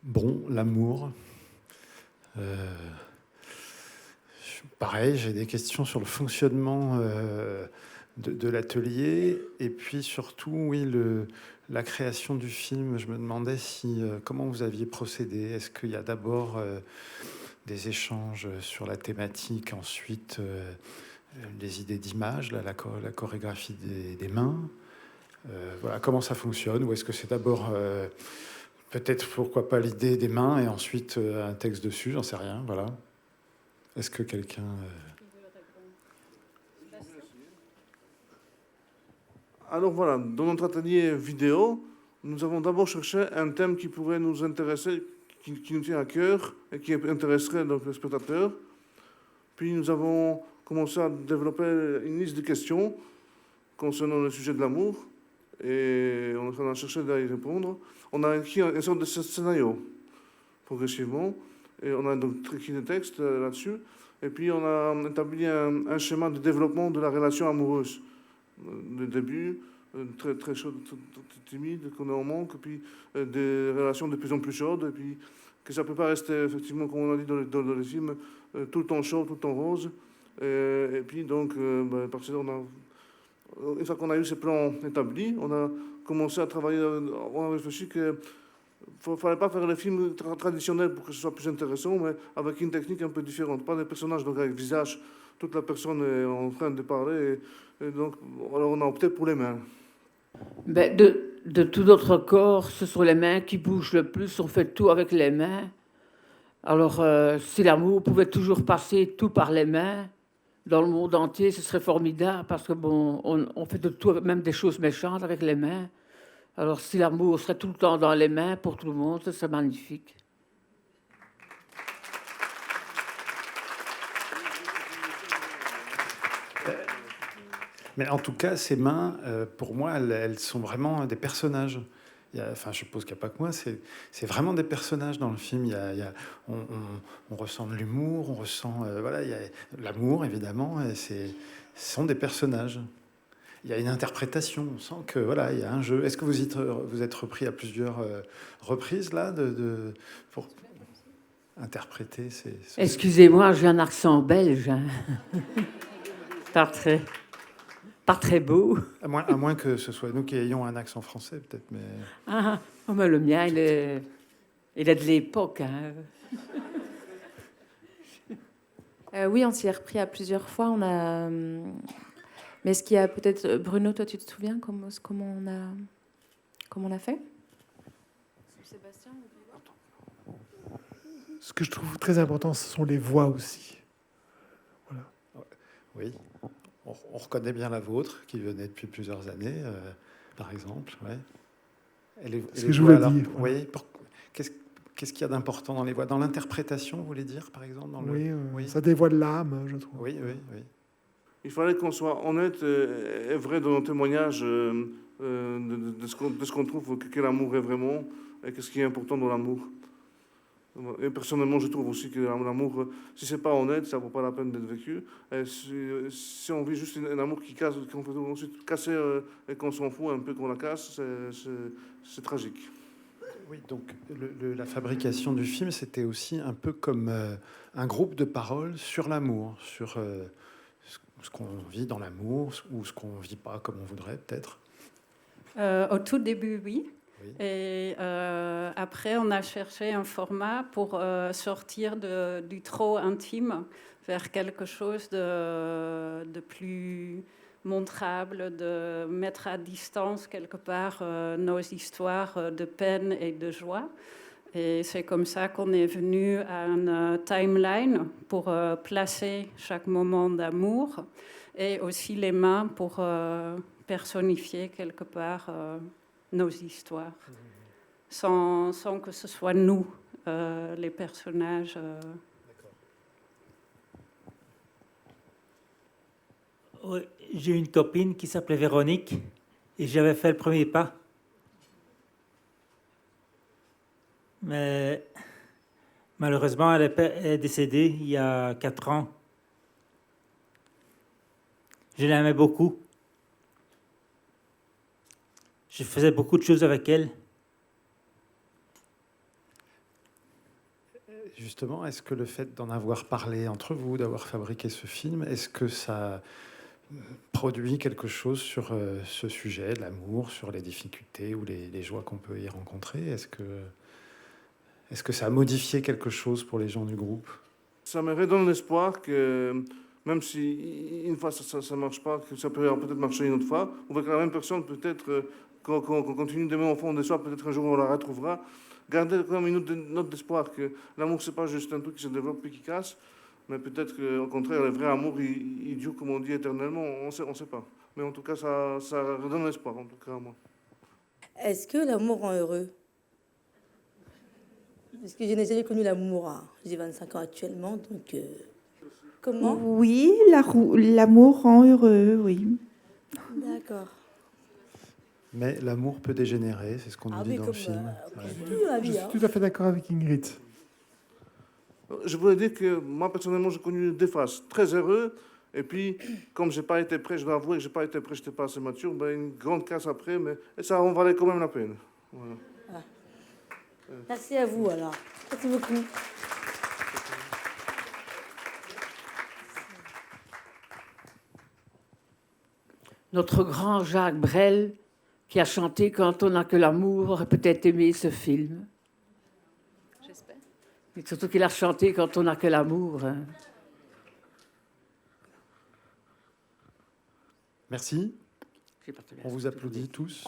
Bon, l'amour. Pareil, j'ai des questions sur le fonctionnement de l'atelier. Et puis surtout, oui, la création du film. Je me demandais comment vous aviez procédé. Est-ce qu'il y a d'abord des échanges sur la thématique, ensuite les idées d'image, la chorégraphie des mains. Voilà, comment ça fonctionne? Ou est-ce que c'est d'abord peut-être, pourquoi pas, l'idée des mains et ensuite un texte dessus? J'en sais rien, voilà. Est-ce que quelqu'un... Alors voilà, dans notre atelier vidéo, nous avons d'abord cherché un thème qui pourrait nous intéresser, qui nous tient à cœur et qui intéresserait donc le spectateur. Puis nous avons commencé à développer une liste de questions concernant le sujet de l'amour et on a cherché à y répondre. On a écrit une sorte de scénario progressivement et on a donc écrit des textes là-dessus. Et puis on a établi un schéma de développement de la relation amoureuse. Le début, très, très chaud, très timide, qu'on est en manque, et puis des relations de plus en plus chaudes, et puis que ça ne peut pas rester, effectivement, comme on a dit dans les films, tout le temps chaud, tout le temps rose. Et puis, donc, parce que une fois qu'on a eu ces plans établis, on a commencé à travailler, on a réfléchi que ne fallait pas faire les films traditionnels pour que ce soit plus intéressant, mais avec une technique un peu différente. Pas des personnages donc avec visage, toute la personne est en train de parler. Et donc, alors on a opté pour les mains. Ben, de tout notre corps, ce sont les mains qui bougent le plus. On fait tout avec les mains. Alors, si l'amour pouvait toujours passer tout par les mains, dans le monde entier, ce serait formidable parce que bon, on fait de tout, même des choses méchantes avec les mains. Alors, si l'amour serait tout le temps dans les mains pour tout le monde, ce serait magnifique. Mais en tout cas, ces mains, pour moi, elles sont vraiment des personnages. Enfin, je suppose qu'il n'y a pas que moi, c'est vraiment des personnages dans le film. On ressent de l'humour, on ressent voilà, il y a l'amour, évidemment, et ce sont des personnages. Il y a une interprétation, on sent que voilà, il y a un jeu. Est-ce que vous êtes repris à plusieurs reprises là pour interpréter ces... Excusez-moi, j'ai un accent belge. Hein. Pas très beau. À moins que ce soit nous qui ayons un accent français, peut-être, mais... Ah, mais le mien, il est de l'époque. Hein. Oui, on s'y est repris à plusieurs fois. Mais est-ce qu'il y a peut-être... Bruno, toi, tu te souviens comment on a fait? Sébastien ou Ce que je trouve très important, ce sont les voix aussi. Voilà. Oui, on reconnaît bien la vôtre, qui venait depuis plusieurs années, par exemple. Ouais. C'est ce que je voulais dire. Voilà. Oui, qu'est-ce qu'il y a d'important dans les voix? Dans l'interprétation, vous voulez dire, par exemple Oui, ça dévoile l'âme, je trouve. Oui. Il fallait qu'on soit honnête et vrai dans nos témoignages de ce qu'on trouve que l'amour est vraiment et qu'est-ce qui est important dans l'amour. Et personnellement, je trouve aussi que l'amour, si c'est pas honnête, ça vaut pas la peine d'être vécu. Et si on vit juste un amour qui casse, qu'on peut ensuite casser et qu'on s'en fout un peu qu'on la casse, c'est tragique. Oui, donc la fabrication du film, c'était aussi un peu comme un groupe de paroles sur l'amour, sur ce qu'on vit dans l'amour ou ce qu'on ne vit pas comme on voudrait, peut-être. Au tout début, oui. Et après, on a cherché un format pour sortir du trop intime vers quelque chose de plus montrable, de mettre à distance quelque part nos histoires de peine et de joie. Et c'est comme ça qu'on est venu à une timeline pour placer chaque moment d'amour et aussi les mains pour personnifier quelque part nos histoires, sans que ce soit nous, les personnages. Oui, j'ai une copine qui s'appelait Véronique et j'avais fait le premier pas. Mais malheureusement, elle est décédée il y a 4 ans. Je l'aimais beaucoup. Je faisais beaucoup de choses avec elle. justement, est-ce que le fait d'en avoir parlé entre vous, d'avoir fabriqué ce film, est-ce que ça produit quelque chose sur ce sujet, de l'amour, sur les difficultés ou les joies qu'on peut y rencontrer? Est-ce que ça a modifié quelque chose pour les gens du groupe? Ça me redonne l'espoir que même si une fois ça ne marche pas, que ça peut peut-être marcher une autre fois, ou avec la même personne, peut-être qu'on continue d'aimer au fond de soi, peut-être un jour on la retrouvera. Garder quand même une note d'espoir que l'amour, c'est pas juste un truc qui se développe puis qui casse, mais peut-être qu'au contraire, le vrai amour, il dure, comme on dit, éternellement. On sait pas. Mais en tout cas, ça redonne l'espoir, en tout cas à moi. Est-ce que l'amour rend heureux? Parce que je n'ai jamais connu l'amour. J'ai 25 ans actuellement, donc comment? Oui, l'amour rend heureux, oui. D'accord. Mais l'amour peut dégénérer, c'est ce qu'on nous dit dans le film. Je suis tout à fait d'accord avec Ingrid. Je voulais dire que moi, personnellement, j'ai connu des phases très heureuses. Et puis, comme je n'ai pas été prêt, je dois avouer que je n'ai pas été prêt, je n'étais pas assez mature, ben, une grande casse après, mais ça en valait quand même la peine. Voilà. Merci à vous, alors. Merci beaucoup. Notre grand Jacques Brel, qui a chanté « Quand on n'a que l'amour », aurait peut-être aimé ce film. J'espère. Et surtout qu'il a chanté « Quand on n'a que l'amour ». Hein. Merci. J'ai pas te On vous applaudit tous.